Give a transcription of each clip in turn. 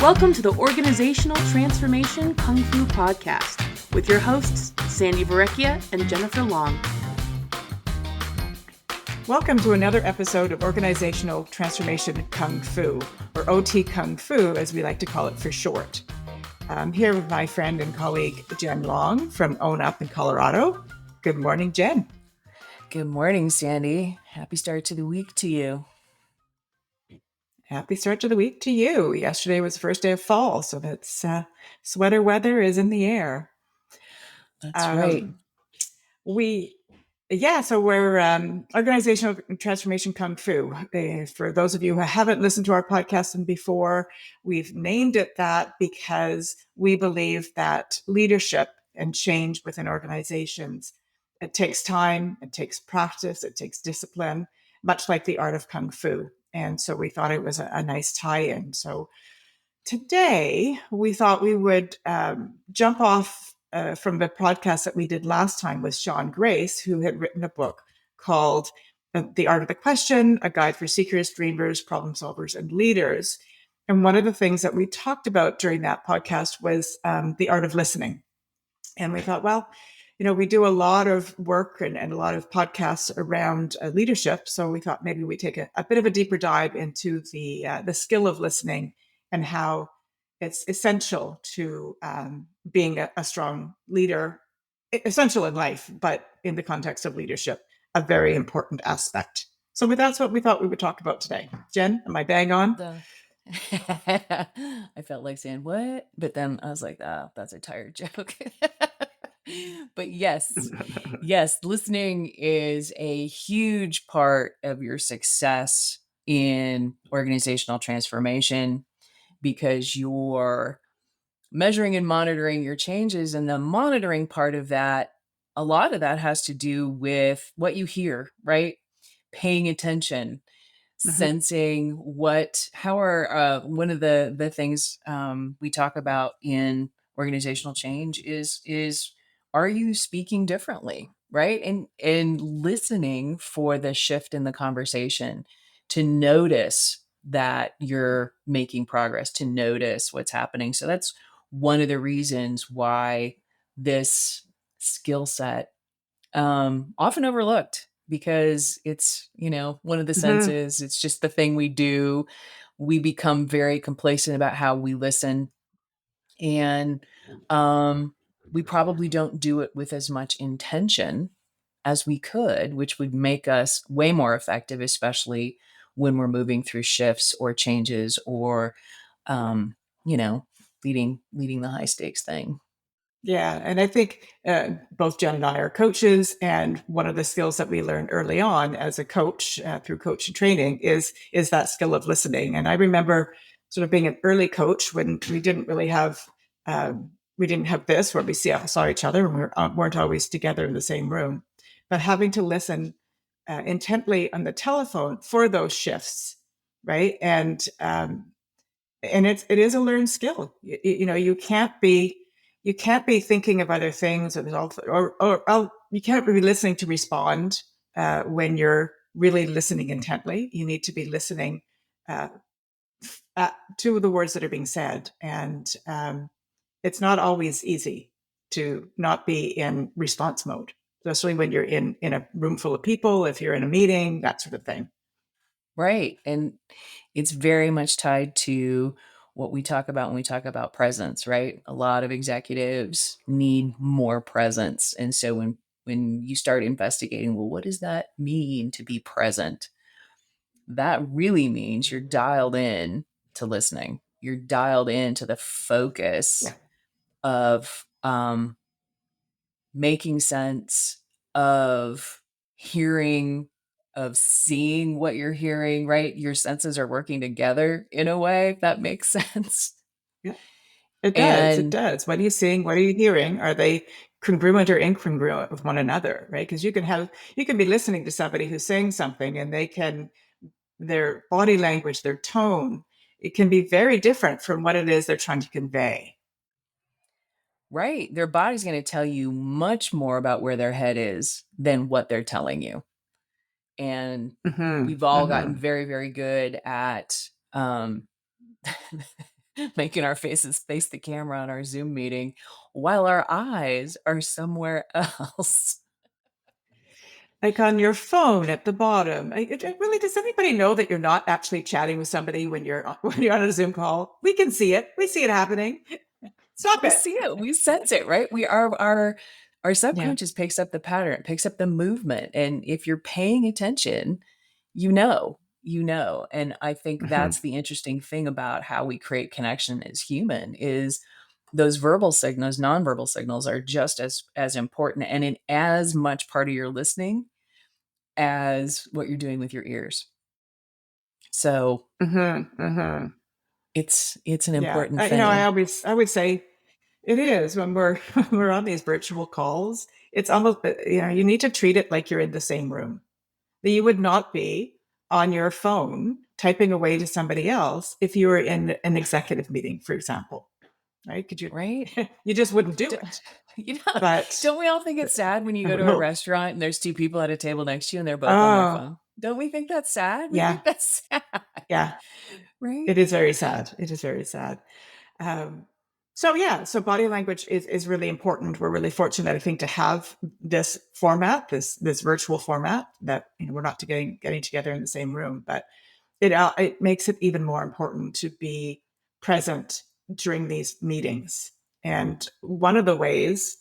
Welcome to the Organizational Transformation Kung Fu Podcast with your hosts, Sandi and Jennifer Long. Welcome to another episode of Organizational Transformation Kung Fu, or OT Kung Fu, as we like to call it for short. I'm here with my friend and colleague, Jen Long from Own Up in Colorado. Good morning, Jen. Good morning, Sandi. Happy start to the week to you. Happy start to the week to you. Yesterday was the first day of fall, so that's sweater weather is in the air. That's right. So we're Organizational Transformation Kung Fu. For those of you who haven't listened to our podcast before, we've named it that because we believe that leadership and change within organizations, it takes time, it takes practice, it takes discipline, much like the art of Kung Fu. And so we thought it was a nice tie-in. So today we thought we would jump off from the podcast that we did last time with Sean Grace, who had written a book called The Art of the Question, A Guide for Seekers, Dreamers, Problem Solvers, and Leaders. And one of the things that we talked about during that podcast was the art of listening. And we thought, well, we do a lot of work and a lot of podcasts around leadership. So we thought maybe we take a bit of a deeper dive into the skill of listening and how it's essential to being a strong leader, essential in life, but in the context of leadership, a very important aspect. So that's what we thought we would talk about today. Jen, am I bang on? I felt like saying what, but then I was like, that's a tired joke. But yes, listening is a huge part of your success in organizational transformation because you're measuring and monitoring your changes. And the monitoring part of that, a lot of that has to do with what you hear, right? Paying attention, sensing how are one of the things we talk about in organizational change is are you speaking differently, right? And listening for the shift in the conversation, to notice that you're making progress, to notice what's happening. So that's one of the reasons why this skill set often overlooked, because it's, one of the senses, it's just the thing we do. We become very complacent about how we listen. And we probably don't do it with as much intention as we could, which would make us way more effective, especially when we're moving through shifts or changes or, leading the high stakes thing. Yeah. And I think both Jen and I are coaches. And one of the skills that we learned early on as a coach through coaching training is that skill of listening. And I remember sort of being an early coach when we didn't really have, this where we saw each other and we weren't always together in the same room, but having to listen intently on the telephone for those shifts. Right. And it is a learned skill. You can't be thinking of other things, or you can't be listening to respond when you're really listening intently. You need to be listening to the words that are being said, and it's not always easy to not be in response mode, especially when you're in a room full of people, if you're in a meeting, that sort of thing. Right. And it's very much tied to what we talk about when we talk about presence, right? A lot of executives need more presence. And so when you start investigating, well, what does that mean to be present? That really means you're dialed in to listening. You're dialed into the focus of making sense, of hearing, of seeing what you're hearing, right? Your senses are working together in a way, if that makes sense. Yeah, it does. It does. What are you seeing? What are you hearing? Are they congruent or incongruent with one another, right? Because you can be listening to somebody who's saying something and their body language, their tone, it can be very different from what it is they're trying to convey. Right. Their body's going to tell you much more about where their head is than what they're telling you. And we've all gotten very, very good at making our faces face the camera on our Zoom meeting while our eyes are somewhere else. Like on your phone at the bottom. Really, does anybody know that you're not actually chatting with somebody when you're when you're on a Zoom call? We can see it. We see it happening. Stop We it. see it, we sense it, right? We are our Yeah. subconscious picks up the pattern, picks up the movement, and if you're paying attention, you know. And I think Hmm. that's the interesting thing about how we create connection as human is those verbal signals, nonverbal signals are just as important and in as much part of your listening as what you're doing with your ears. So Hmm. Hmm. it's an Yeah. important I thing. always say it is when we're when we're on these virtual calls. It's almost you need to treat it like you're in the same room. That you would not be on your phone typing away to somebody else if you were in an executive meeting, for example. Right? Could you? Right? You just wouldn't do D it. you know, But don't we all think it's sad when you go to a no. restaurant and there's 2 people at a table next to you and they're both on their Oh, phone? Don't we think that's sad? We yeah, think that's sad, yeah. right? It is very sad. It is very sad. Um, so yeah, so body language is really important. We're really fortunate, I think, to have this format, this virtual format that we're not getting together in the same room, but it makes it even more important to be present during these meetings. And one of the ways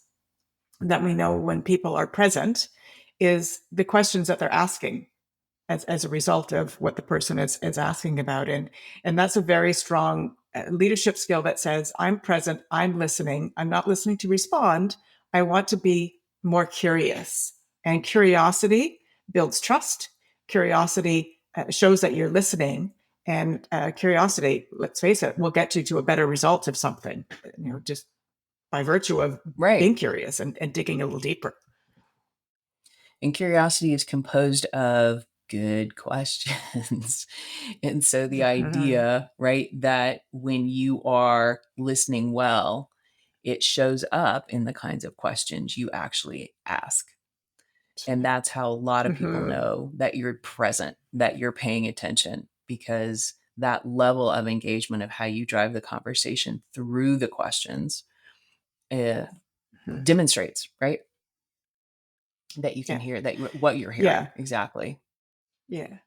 that we know when people are present is the questions that they're asking as a result of what the person is asking about. And that's a very strong leadership skill that says, I'm present, I'm listening, I'm not listening to respond. I want to be more curious. And curiosity builds trust. Curiosity shows that you're listening. And curiosity, let's face it, will get you to a better result of something, just by virtue of Right. being curious and digging a little deeper. And curiosity is composed of good questions. And so the Mhm. idea, right, that when you are listening well, it shows up in the kinds of questions you actually ask. And that's how a lot of people Mhm. know that you're present, that you're paying attention, because that level of engagement of how you drive the conversation through the questions uh, Mhm. demonstrates, right? That you can Yeah. hear that what you're Yeah. hearing exactly. Yeah.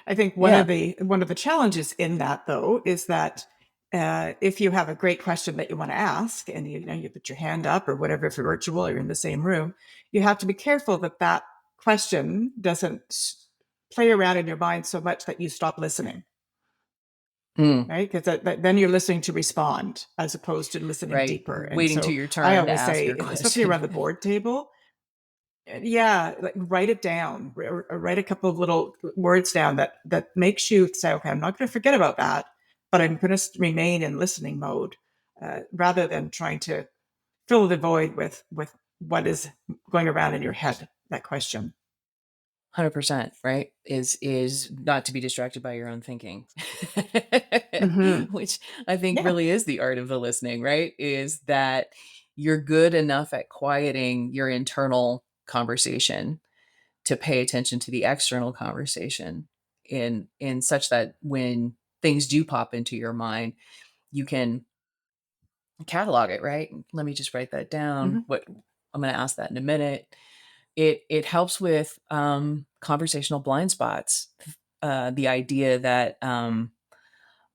I think Yeah. one of the challenges in that though is that if you have a great question that you want to ask and you put your hand up or whatever, if you're virtual or you're in the same room, you have to be careful that that question doesn't play around in your mind so much that you stop listening, Mm, right? Because then you're listening to respond as opposed to listening right. deeper. And Waiting to so your I turn to always ask say, your especially question. around the board table, yeah, like write it down or write a couple of little words down that makes you say, okay, I'm not going to forget about that, but I'm going to remain in listening mode, rather than trying to fill the void with what is going around in your head, that question. 100%, right? Is not to be distracted by your own thinking. Hmm. Which I think Yeah. really is the art of the listening, right? Is that you're good enough at quieting your internal conversation to pay attention to the external conversation in such that when things do pop into your mind, you can catalog it, right? Let me just write that down. Hmm. What I'm going to ask that in a minute. It helps with conversational blind spots. The idea that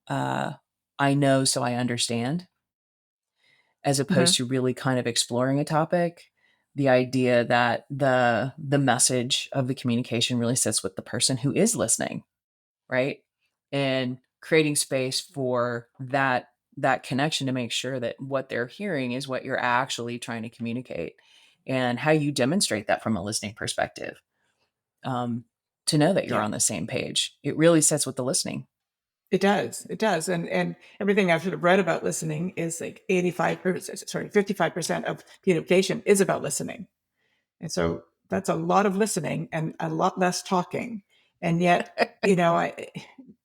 uh, I know, so I understand, as opposed Hmm. to really kind of exploring a topic. The idea that the message of the communication really sits with the person who is listening, right? And creating space for that connection to make sure that what they're hearing is what you're actually trying to communicate, and how you demonstrate that from a listening perspective, um, to know that you're Yeah. on the same page. It really sets with the listening. It does. It does. And everything I've sort of read about listening is like 85, or sorry, 55% of communication is about listening. And so that's a lot of listening and a lot less talking. And yet, I,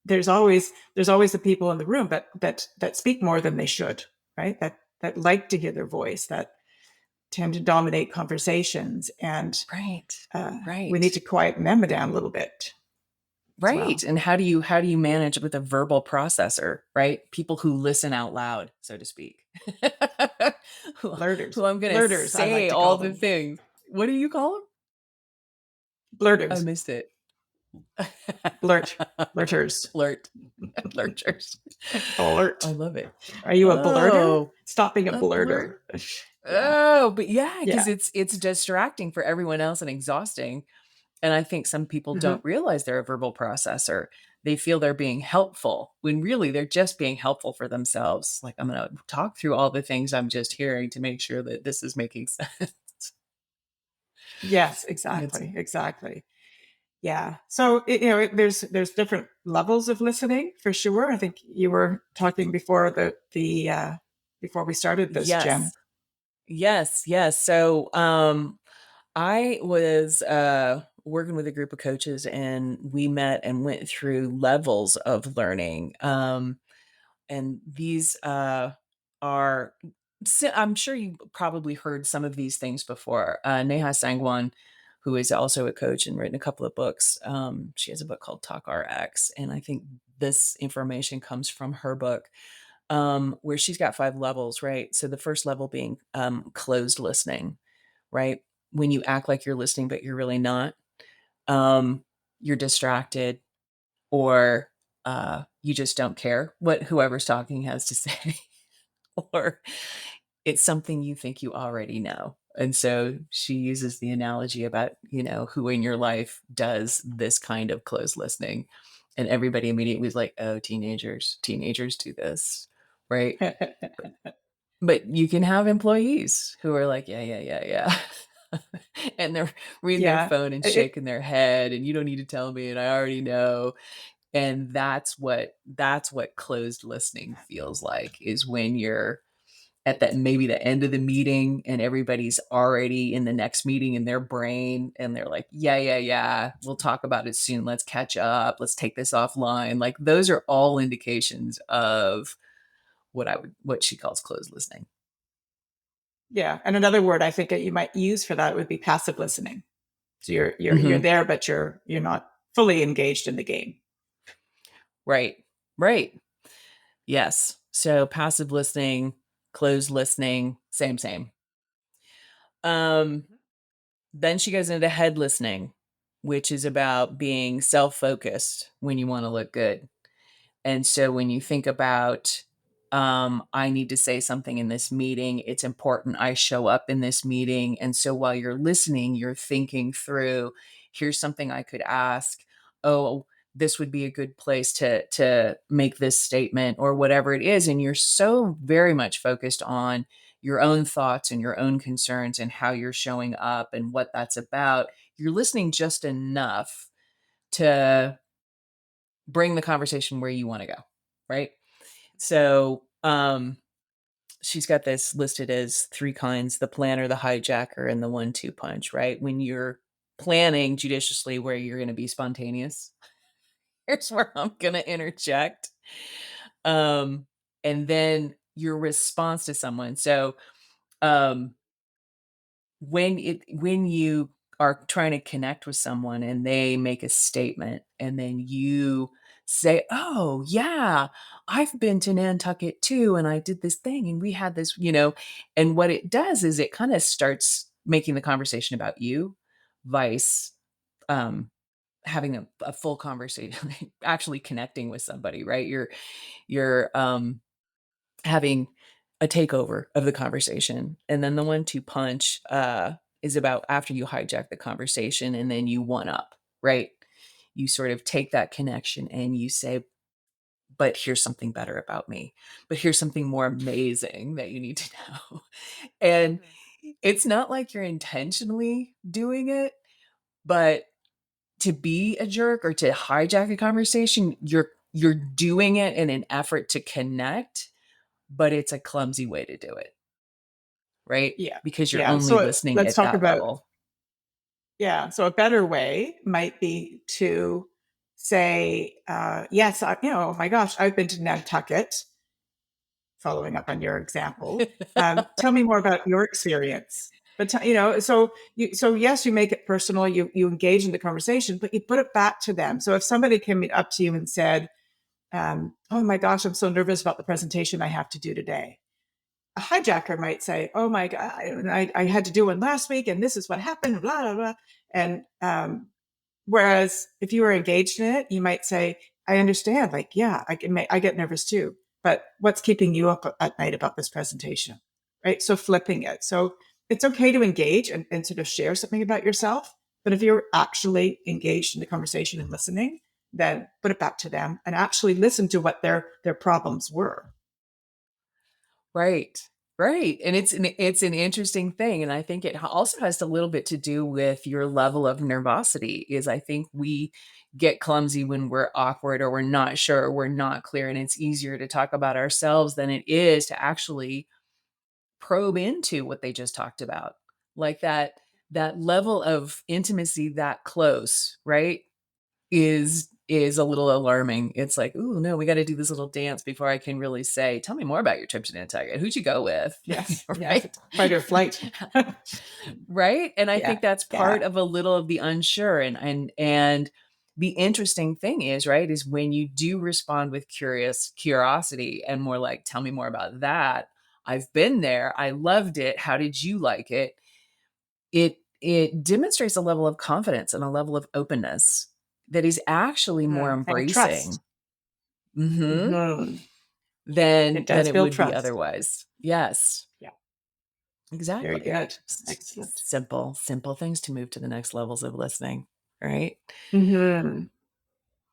there's always the people in the room that speak more than they should, right? That like to hear their voice, that tend to dominate conversations, and Right. we need Right. to quieten them down a little bit. as well. Right. And how do you manage with a verbal processor, right? People who listen out loud, so to speak. who, Blurters. who I'm going to Blurters, I like say to all call the them. things. What do you call them? I Blurters. missed it. Blurters. Flirt. Flirters. Blurt. I love it. Are you a blurter? Oh, Stop being a a blurt. blurter. Yeah. Oh, but yeah, because Yeah. it's distracting for everyone else and exhausting. And I think some people don't realize they're a verbal processor. They feel they're being helpful when really they're just being helpful for themselves. Like, I'm going to talk through all the things I'm just hearing to make sure that this is making sense. Yes, It's exactly. Yeah. So, there's different levels of listening for sure. I think you were talking before before we started this, Jen. yes. Yes, yes. So, I was working with a group of coaches and we met and went through levels of learning. And these are, I'm sure you probably heard some of these things before. Neha Sangwan, who is also a coach and written a couple of books, she has a book called TalkRx. And I think this information comes from her book, where she's got 5 levels, right? So the first level being closed listening, right? When you act like you're listening, but you're really not, you're distracted, or you just don't care what whoever's talking has to say, or it's something you think you already know. And so she uses the analogy about, who in your life does this kind of closed listening. And everybody immediately was like, oh, teenagers do this, right? But you can have employees who are like, yeah, yeah, yeah, yeah. And they're reading their Yeah. phone and It, shaking their head, and you don't need to tell me, and I already know. And that's what closed listening feels like, is when you're at that, maybe the end of the meeting, and everybody's already in the next meeting in their brain, and they're like, yeah, yeah, yeah, we'll talk about it soon, let's catch up, let's take this offline. Like, those are all indications of what she calls closed listening. yeah. And another word I think that you might use for that would be passive listening. So you're Mhm. there, but you're not fully engaged in the game. Right. Yes. So passive listening, closed listening, same. um Then she goes into head listening, which is about being self-focused when you want to look good. And so when you think about, I need to say something in this meeting, it's important I show up in this meeting. And so while you're listening, you're thinking through, here's something I could ask. Oh, this would be a good place to make this statement, or whatever it is. And you're so very much focused on your own thoughts and your own concerns and how you're showing up and what that's about. You're listening just enough to bring the conversation where you want to go, right? So, she's got this listed as 3 kinds: the planner, the hijacker, and the 1-2 punch, right? When you're planning judiciously where you're going to be spontaneous, here's where I'm going to interject. Um, and then your response to someone. So, um, when you are trying to connect with someone and they make a statement, and then you say, oh yeah, I've been to Nantucket too, and I did this thing, and we had this, and what it does is it kind of starts making the conversation about you, vice um having a full conversation, actually connecting with somebody, right? You're having a takeover of the conversation. And then the 1-2 punch is about after you hijack the conversation and then you one up, right? You sort of take that connection and you say, but here's something better about me. But here's something more amazing that you need to know. And it's not like you're intentionally doing it, but to be a jerk or to hijack a conversation, you're doing it in an effort to connect, but it's a clumsy way to do it, right? Yeah. Because you're Yeah. only So listening let's at talk that about, level. yeah. So a better way might be to say, yes, oh my gosh, I've been to Nantucket, following up on your example. Tell me more about your experience. But so yes, you make it personal. You engage in the conversation, but you put it back to them. So if somebody came up to you and said, "Oh my gosh, I'm so nervous about the presentation I have to do today," a hijacker might say, "Oh my God, I had to do one last week, and this is what happened." Blah blah blah. And whereas if you were engaged in it, you might say, "I understand. Like, yeah, I get nervous too. But what's keeping you up at night about this presentation?" Right? So flipping it. So it's okay to engage and sort of share something about yourself. But if you're actually engaged in the conversation and listening, then put it back to them and actually listen to what their problems were. Right. Right. And it's an interesting thing. And I think it also has a little bit to do with your level of nervosity. Is I think we get clumsy when we're awkward or we're not sure or we're not clear. And it's easier to talk about ourselves than it is to actually probe into what they just talked about. Like that level of intimacy that close, right? Is a little alarming. It's like, "Ooh, no, we gotta do this little dance before I can really say, tell me more about your trip to Nantucket. Who'd you go with?" Yes. Yes. Right? Fight or flight. Right? And I Yeah. think that's part Yeah. of a little of the unsure. And the interesting thing is, right, is when you do respond with curiosity and more like, "Tell me more about that. I've been there. I loved it. How did you like it?" It demonstrates a level of confidence and a level of openness that is actually more And trust. embracing, mhm, Mhm. than It does it build would be trust. otherwise. Yes, Yeah. Very exactly. good. Excellent. Simple things to move to the next levels of listening, right? Hmm.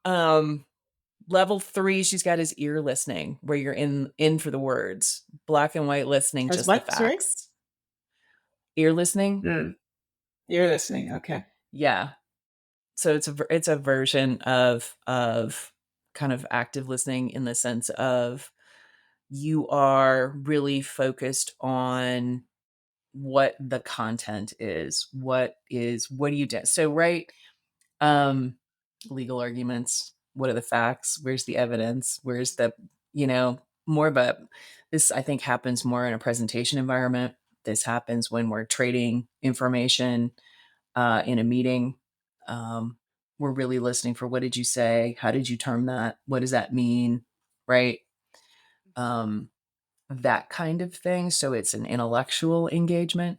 Um, level 3 she's got is ear listening, where you're in for the words. Black and white listening, As just the what? Sorry? facts. Ear listening? Mm. You're listening. Okay. Yeah. So it's a version of kind of active listening in the sense of you are really focused on what the content is. What do you do? So right, um, legal arguments. What are the facts? Where's the evidence? Where's the, you know, more of a, this I think happens more in a presentation environment. This happens when we're trading information in a meeting. Um, we're really listening for, what did you say? How did you term that? What does that mean? Right. Um, that kind of thing. So it's an intellectual engagement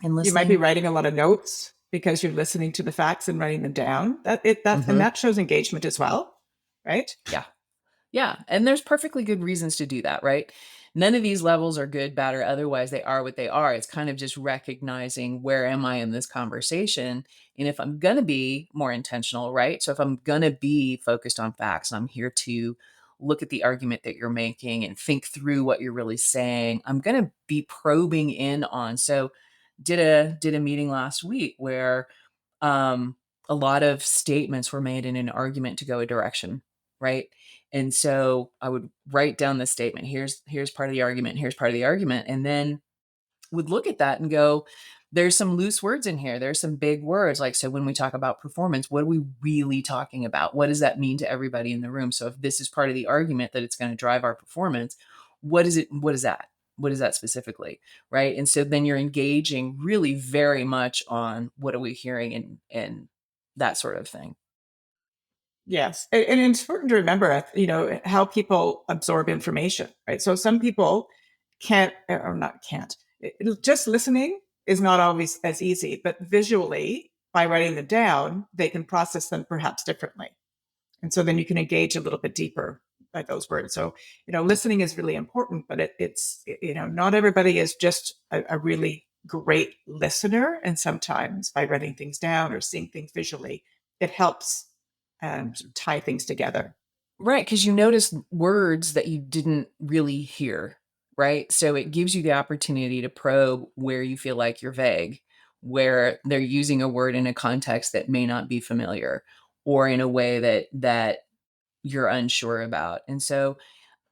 in You might be listening. writing a lot of notes because you're listening to the facts and writing them down. And Hmm. that shows engagement as well, right? Yeah. Yeah. And there's perfectly good reasons to do that, right? None of these levels are good, bad, or otherwise. They are what they are. It's kind of just recognizing, where am I in this conversation? And if I'm going to be more intentional, right? So if I'm going to be focused on facts and I'm here to look at the argument that you're making and think through what you're really saying, I'm going to be probing in on. So did a meeting last week where um, a lot of statements were made in an argument to go a direction, right? And so I would write down the statement. Here's part of the argument. Here's part of the argument, and then would look at that and go, "There's some loose words in here. There's some big words." Like, so when we talk about performance, what are we really talking about? What does that mean to everybody in the room? So if this is part of the argument that it's going to drive our performance, what is it? What is that? What is that specifically? Right. And so then you're engaging really very much on, what are we hearing, and that sort of thing. Yes. And it's important to remember, how people absorb information, right? So some people can't, or not can't, just listening is not always as easy, but visually, by writing them down, they can process them perhaps differently. And so then you can engage a little bit deeper by those words. So, listening is really important, but not everybody is just a really great listener. And sometimes by writing things down or seeing things visually, it helps sort of tie things together. Right, because you notice words that you didn't really hear, right? So it gives you the opportunity to probe where you feel like you're vague, where they're using a word in a context that may not be familiar, or in a way that you're unsure about. And so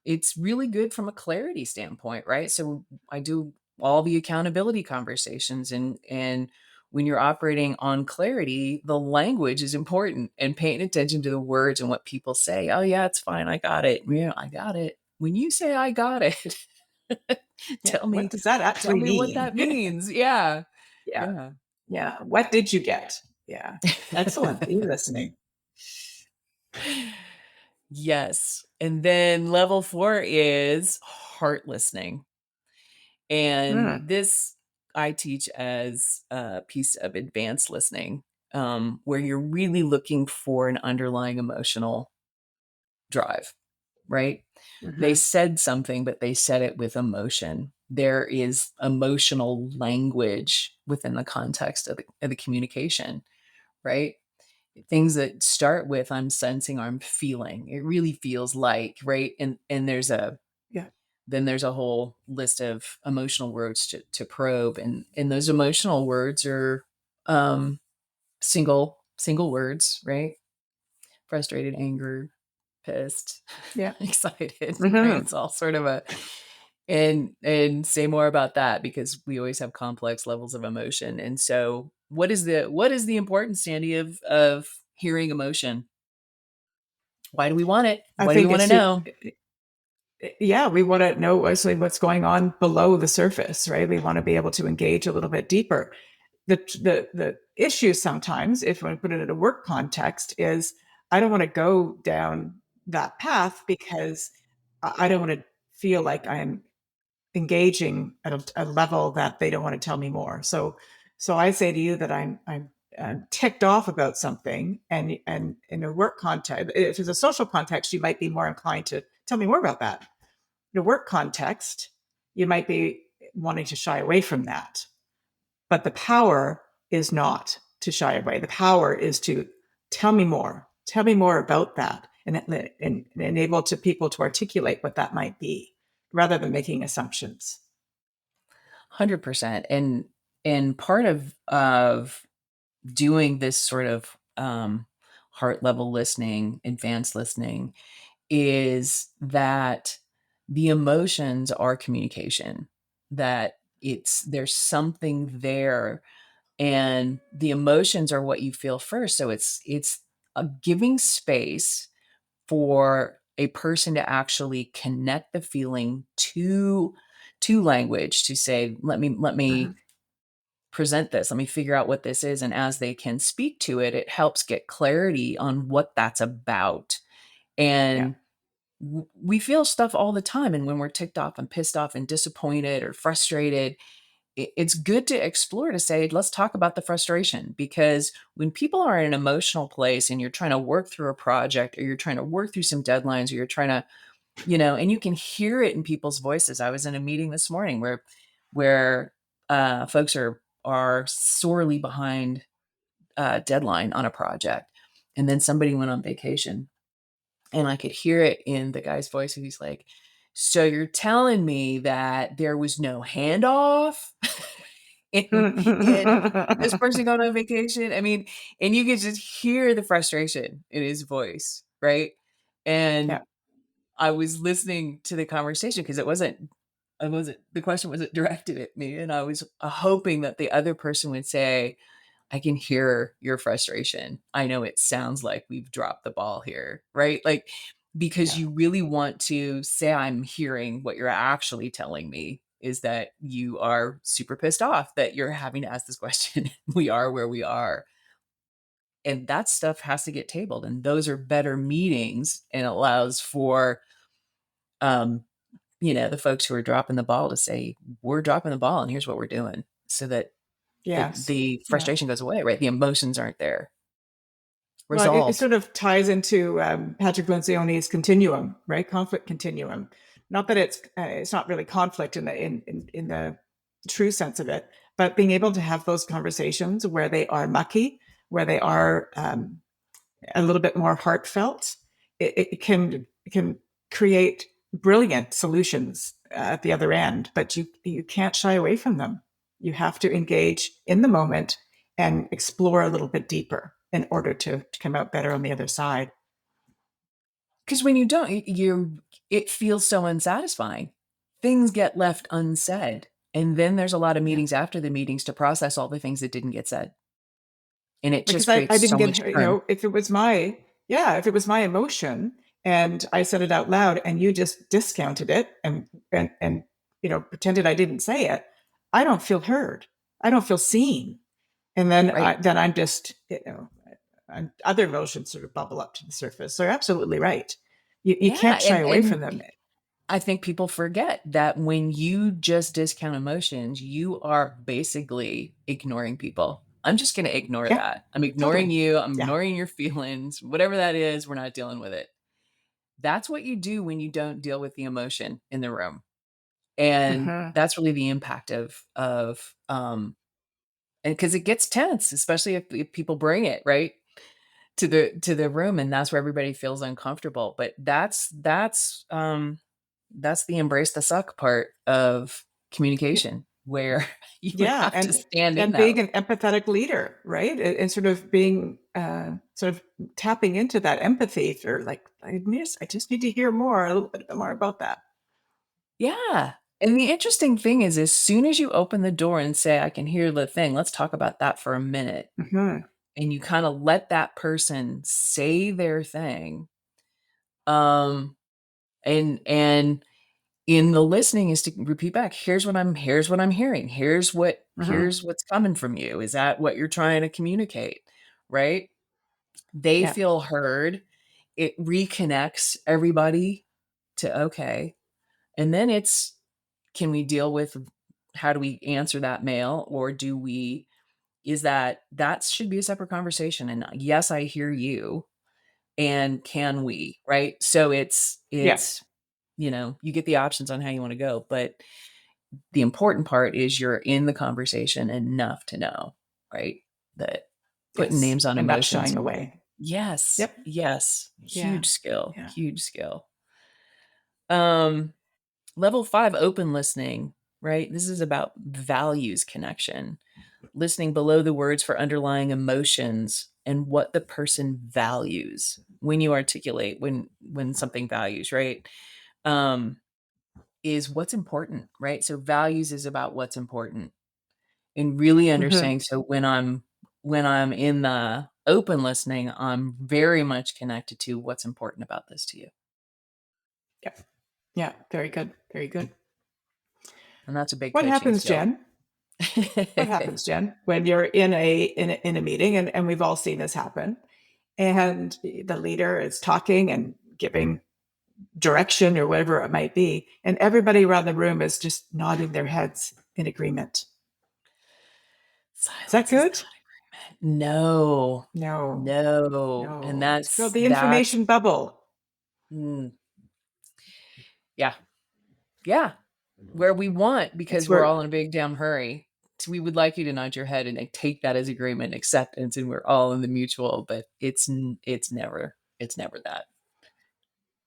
it's really good from a clarity standpoint, right? So I do all the accountability conversations, and when you're operating on clarity, the language is important, and paying attention to the words and what people say. "Oh yeah, it's fine. I got it. Yeah, I got it." When you say "I got it," Yeah. tell What me, does that tell actually me what mean? that means. Yeah. Yeah. Yeah. Yeah. What did you get? Yeah. Excellent. Be listening. Yes. And then level 4 is heart listening. And Mm. this I teach as a piece of advanced listening, where you're really looking for an underlying emotional drive, right? They Hmm. said something, but they said it with emotion. There is emotional language within the context of the communication, right? Things that start with I'm sensing, I'm feeling. It really feels like, right? And Yeah. then there's a whole list of emotional words to probe, and those emotional words are um single words, right? Frustrated, anger, pissed, Yeah. excited, right? Hmm. It's all sort of a and say more about that because we always have complex levels of emotion. And so what is the importance, Sandy, of hearing emotion? Why do we want it? I What do we think want to it's to, know? yeah, we want to know actually what's going on below the surface, right? We want to be able to engage a little bit deeper. The issue sometimes, if I put it in a work context, is I don't want to go down that path because I don't want to feel like I'm engaging at a level that they don't want to tell me more. So I say to you that I'm ticked off about something, and in a work context, if it's a social context, you might be more inclined to tell me more about that. In a work context, you might be wanting to shy away from that. But the power is not to shy away. The power is to tell me more. Tell me more about that, and enable to people to articulate what that might be, rather than making assumptions. 100%. And part of doing this sort of heart level listening, advanced listening, is that the emotions are communication, that there's something there, and the emotions are what you feel first. So it's a giving space for a person to actually connect the feeling to language, to say, let me Mhm. present this, let me figure out what this is. And as they can speak to it, it helps get clarity on what that's about. Yeah. And we feel stuff all the time. And when we're ticked off and pissed off and disappointed or frustrated, it's good to explore, to say, let's talk about the frustration. Because when people are in an emotional place and you're trying to work through a project, or you're trying to work through some deadlines, or you're trying to, and you can hear it in people's voices. I was in a meeting this morning where folks are sorely behind deadline on a project. And then somebody went on vacation, and I could hear it in the guy's voice. He's like, so you're telling me that there was no handoff? and this person going on vacation? I mean, and you could just hear the frustration in his voice, right? And Yeah. I was listening to the conversation because the question wasn't directed at me. And I was hoping that the other person would say, I can hear your frustration. I know it sounds like we've dropped the ball here, right? Like, because Yeah. you really want to say, I'm hearing what you're actually telling me is that you are super pissed off that you're having to ask this question. We are where we are. And that stuff has to get tabled. And those are better meetings, and allows for, um, the folks who are dropping the ball to say, we're dropping the ball and here's what we're doing, so that Yes. the Yeah. frustration goes away, right? The emotions aren't there. Well, it Resolve. sort of ties into Patrick Lencioni's continuum, right? Conflict continuum. Not that it's not really conflict in the true sense of it, but being able to have those conversations where they are mucky, where they are a little bit more heartfelt, it can create brilliant solutions at the other end. But you can't shy away from them. You have to engage in the moment and explore a little bit deeper in order to come out better on the other side. Because when you don't, it feels so unsatisfying. Things get left unsaid. And then there's a lot of Yeah. meetings after the meetings to process all the things that didn't get said. And it just Because I creates didn't so get, much churn. if it was my, yeah, if it was my emotion and I said it out loud and you just discounted it and pretended I didn't say it, I don't feel heard. I don't feel seen. And then Right. I'm just, other emotions sort of bubble up to the surface. So you're absolutely right. You Yeah. can't shy away from them. I think people forget that when you just discount emotions, you are basically ignoring people. I'm just going to ignore Yeah, that. I'm ignoring totally. you. I'm Yeah. ignoring your feelings, whatever that is. We're not dealing with it. That's what you do when you don't deal with the emotion in the room. And Hmm. that's really the impact and because it gets tense, especially if people bring it right to the room, and that's where everybody feels uncomfortable. But that's the embrace the suck part of communication, where you Yeah, have to stand in and that. being an empathetic leader, right? And sort of being sort of tapping into that empathy for like, I just need to hear more, a little bit more about that. Yeah. And the interesting thing is, as soon as you open the door and say, I can hear the thing, let's talk about that for a minute. Hmm. And you kind of let that person say their thing. Um, and in the listening is to repeat back, here's what I'm hearing. Hmm. Here's what's coming from you. Is that what you're trying to communicate? Right? They Yeah. feel heard. It reconnects everybody to okay. And then it's, can we deal with, how do we answer that mail, or do we, is that should be a separate conversation, and yes, I hear you, and can we, right? So Yeah. you get the options on how you want to go, but the important part is you're in the conversation enough to know, right? That putting Yes. names on And not emotions. shying away. Yes. Yep. Yes. Yeah. Huge skill. Yeah. Huge skill. Um Level 5, open listening, right? This is about values connection, listening below the words for underlying emotions and what the person values when you articulate when something values, right? Um, is what's important, right? So values is about what's important, and really Hmm. understanding. So when I'm in the open listening, I'm very much connected to what's important about this to you. Yep. Yeah. Very good. Very good. And that's a big What coaching happens, skill. Jen? What happens, Jen, when you're in a meeting, and we've all seen this happen, and the leader is talking and giving direction or whatever it might be, and everybody around the room is just nodding their heads in agreement. Is that Silence is good? not agreement. No. No, No. And no. It's called that's the that's information bubble. mm, yeah. Yeah. Where we want, It's because we're where all in a big damn hurry. So we would like you to nod your head and like, take that as agreement, acceptance, and we're all in the mutual, but it's never that.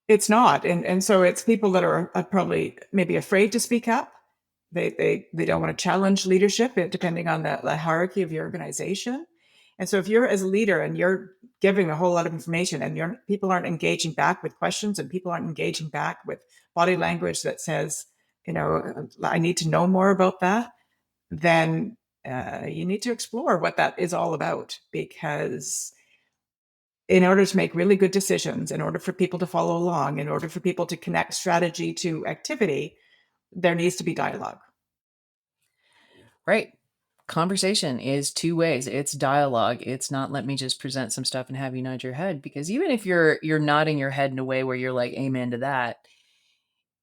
it's not, and so it's people that are probably maybe afraid to speak up. They don't want to challenge leadership, depending on the hierarchy of your organization. And so if you're as a leader and you're giving a whole lot of information, and people aren't engaging back with questions, and people aren't engaging back with body language that says, I need to know more about that, then you need to explore what that is all about. Because in order to make really good decisions, in order for people to follow along, in order for people to connect strategy to activity, there needs to be dialogue. Right. Conversation is two ways. It's dialogue. It's not, let me just present some stuff and have you nod your head, because even if you're nodding your head in a way where you're like, amen to that,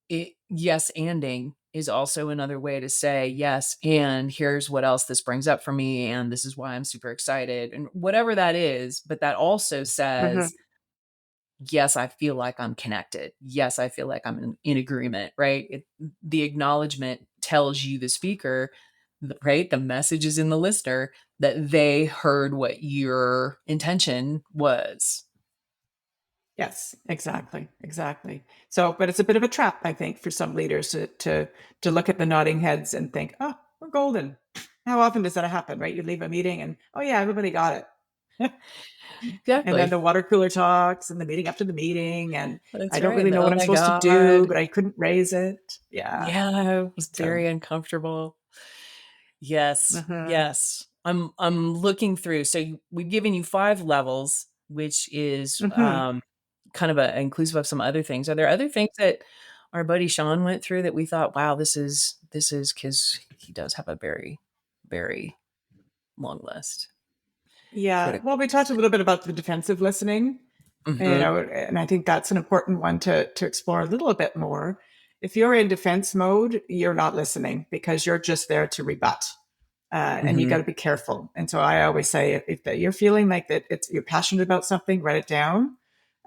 yes anding is also another way to say yes, and here's what else this brings up for me, and this is why I'm super excited, and whatever that is. But that also Mm-hmm. says, yes, I feel like I'm connected. Yes, I feel like I'm in agreement, right? The acknowledgement tells you, the speaker, right? The message is in the listener, that they heard what your intention was. Yes, exactly, exactly. So, but it's a bit of a trap, I think, for some leaders to look at the nodding heads and think, "Oh, we're golden." How often does that happen, right? You leave a meeting and, "Oh yeah, everybody got it." And then Exactly. the water cooler talks and the meeting after the meeting, and I That's don't right. really know Oh what I'm my supposed to do, God. but I couldn't raise it. Yeah. Yeah, it was So, very uncomfortable. Yes, mhm. yes. I'm looking through. So we've given you 5 levels, which is Mhm. kind of a inclusive of some other things. Are there other things that our buddy Sean went through that we thought, wow, this is because he does have a very, very long list. Yeah. Critical. Well, we talked a little bit about the defensive listening, Mm-hmm. and I think that's an important one to explore a little bit more. If you're in defense mode, you're not listening because you're just there to rebut. And you got Mm-hmm. to be careful. And so I always say, if that you're feeling like that, you're passionate about something, write it down,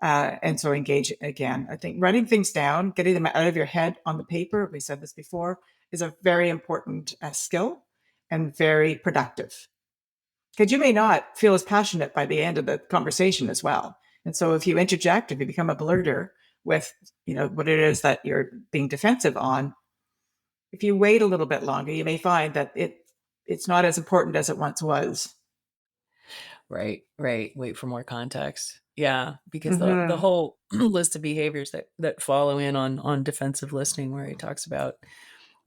and so engage again. I think writing things down, getting them out of your head on the paper, we said this before, is a very important skill and very productive, because you may not feel as passionate by the end of the conversation as well. And so if you interject, if you become a blurter with, what it is that you're being defensive on, if you wait a little bit longer, you may find that it's not as important as it once was. Right. Wait for more context. Yeah, because the Mm-hmm. whole list of behaviors that follow in on defensive listening, where he talks about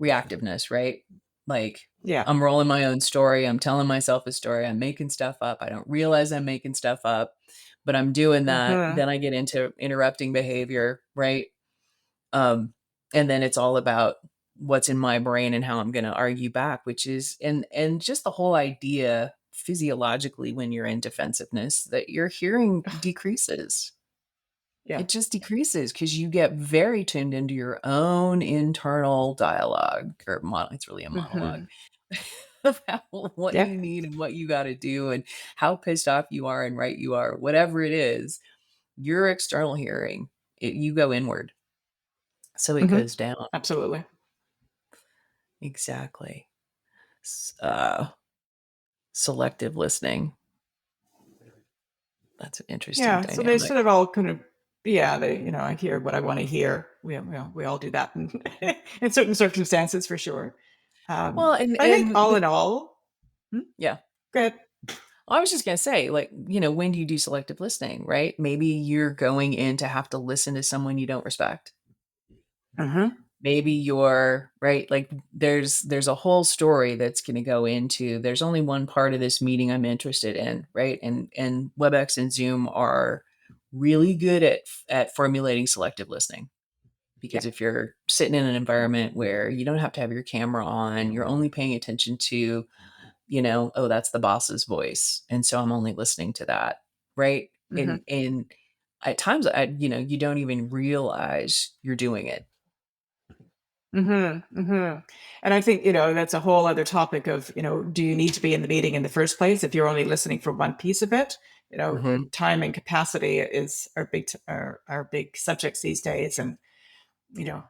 reactiveness, right? Like, Yeah. I'm rolling my own story. I'm telling myself a story. I'm making stuff up. I don't realize I'm making stuff up, but I'm doing that. Mm-hmm. Then I get into interrupting behavior, right? Um, and then it's all about what's in my brain and how I'm going to argue back, which is, and just the whole idea physiologically when you're in defensiveness that your hearing decreases. Yeah. It just decreases because you get very tuned into your own internal dialogue or it's really a monologue Mm-hmm. about what Yeah. you need and what you got to do and how pissed off you are and right you are, whatever it is, your external hearing, you go inward. So it Mm-hmm. goes down. Absolutely. Exactly. Uh, Selective listening. That's an interesting Yeah. So they dynamic. sort of all kind of, yeah, I hear what I want to hear. We all do that in, in certain circumstances for sure. Well, and I think and all with in all, hmm? yeah. Go ahead. I was just going to say, like, when do you do selective listening, right? Maybe you're going in to have to listen to someone you don't respect. Mm-hmm. Maybe you're right. Like there's a whole story that's going to go into, there's only one part of this meeting I'm interested in. Right. And WebEx and Zoom are really good at formulating selective listening. Yeah. Because if you're sitting in an environment where you don't have to have your camera on, you're only paying attention to, oh, that's the boss's voice. And so I'm only listening to that. Right. Mm-hmm. And at times, you don't even realize you're doing it. Mm-hmm. Mm-hmm. And I think, that's a whole other topic of, do you need to be in the meeting in the first place if you're only listening for one piece of it? Hmm. Time and capacity is our big subjects these days. And, you know,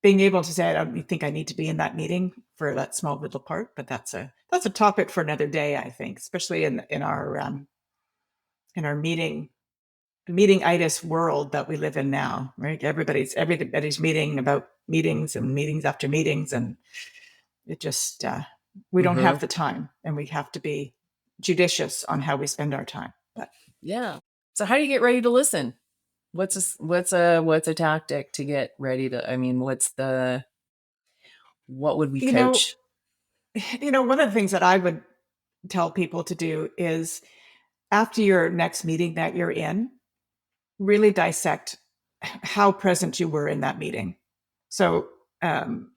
being able to say, I don't think I need to be in that meeting for that small little part, but that's a topic for another day, I think, especially in our meeting-itis world that we live in now, right? Everybody's meeting about meetings and meetings after meetings, and it just we don't have Hmm. the time, and we have to be judicious on how we spend our time. But Yeah. So how do you get ready to listen? What's a tactic to get ready to, I mean, what would we you know, coach? one of the things that I would tell people to do is after your next meeting that you're in, really dissect how present you were in that meeting. So,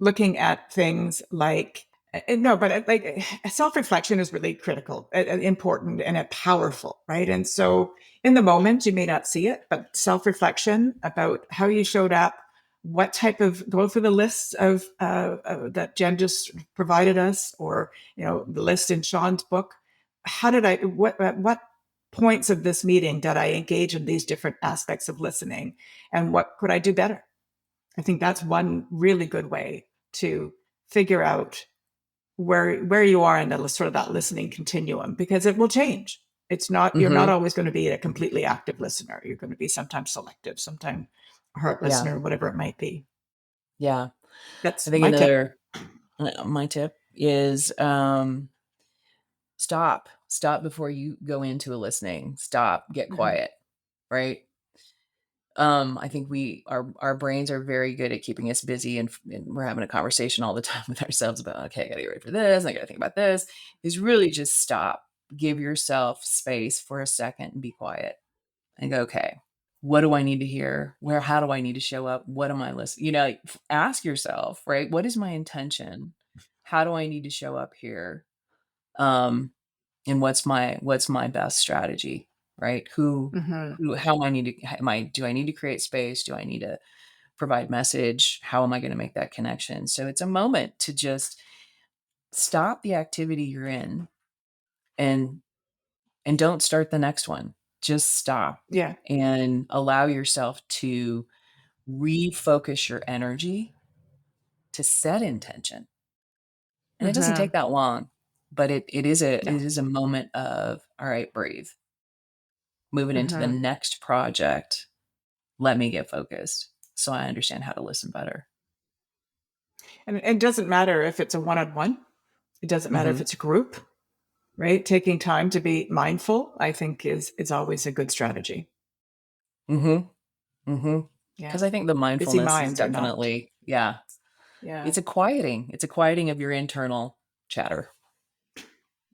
looking at things like, no, but like self reflection is really critical, important, and powerful, right? And so, in the moment, you may not see it, but self reflection about how you showed up, what type of, go through the lists of that Jen just provided us, or the list in Sean's book. How did I? What points of this meeting did I engage in these different aspects of listening, and what could I do better? I think that's one really good way to figure out where you are in the sort of that listening continuum, because it will change. You're not Hmm. always going to be a completely active listener. You're going to be sometimes selective, sometimes a heart Yeah. listener, whatever it might be. Yeah. I That's think my tip. my tip is, stop before you go into a listening, get Mhm. quiet. Right. I think our brains are very good at keeping us busy, and we're having a conversation all the time with ourselves about, okay, I gotta get ready for this, and I gotta think about this. Is really just stop, give yourself space for a second and be quiet and go, okay. What do I need to hear? How do I need to show up? What am I listening? Ask yourself, right? What is my intention? How do I need to show up here? And what's my best strategy, right? Mm-hmm. How am I need to, do I need to create space? Do I need to provide message? How am I going to make that connection? So it's a moment to just stop the activity you're in and don't start the next one. Just stop Yeah. and allow yourself to refocus your energy to set intention. And it doesn't Mm-hmm. take that long, but it is No. a moment of, all right, breathe. Moving into the Mm-hmm. next project, let me get focused so I understand how to listen better. And it doesn't matter if it's a one-on-one. It doesn't matter if Mhm. it's a group, right? Taking time to be mindful, I think is always a good strategy. Mhm. Mhm. Yeah. Because I think the Busy mindfulness is minds are not. definitely, yeah, Yeah. it's a quieting. It's a quieting of your internal chatter.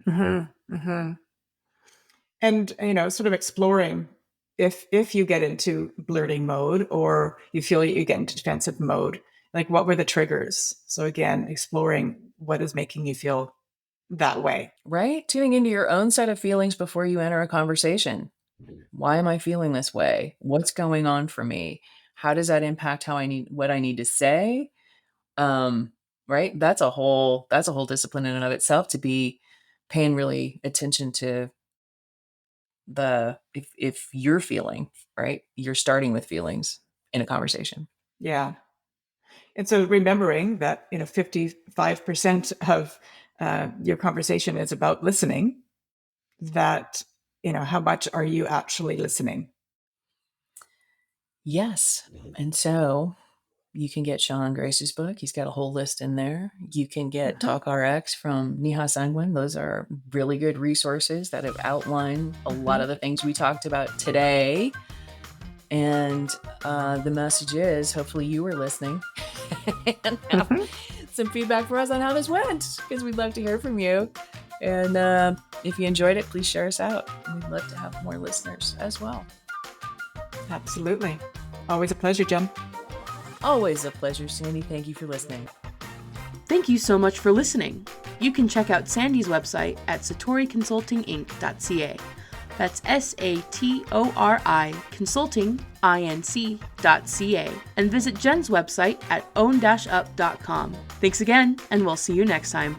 Mm-hmm. Mm-hmm. And sort of exploring if you get into blurting mode or you feel you get into defensive mode, like what were the triggers? So again, exploring what is making you feel that way. Right? Tuning into your own set of feelings before you enter a conversation. Why am I feeling this way? What's going on for me? How does that impact what I need to say? Um, right? That's a whole discipline in and of itself, to be paying really attention to if you're feeling, right? You're starting with feelings in a conversation. Yeah. And so remembering that 55% of your conversation is about listening, that how much are you actually listening? Yes. And so you can get Sean Grace's book. He's got a whole list in there. You can get Uh-huh. TalkRx from Neha Sangwan. Those are really good resources that have outlined a lot Mhm. of the things we talked about today. And the message is, hopefully you were listening and have Mhm. some feedback for us on how this went, because we'd love to hear from you. And if you enjoyed it, please share us out. We'd love to have more listeners as well. Absolutely. Always a pleasure, Jen. Always a pleasure, Sandy. Thank you for listening. Thank you so much for listening. You can check out Sandy's website at satoriconsultinginc.ca. That's SATORI consultinginc.ca. And visit Jen's website at own-up.com. Thanks again, and we'll see you next time.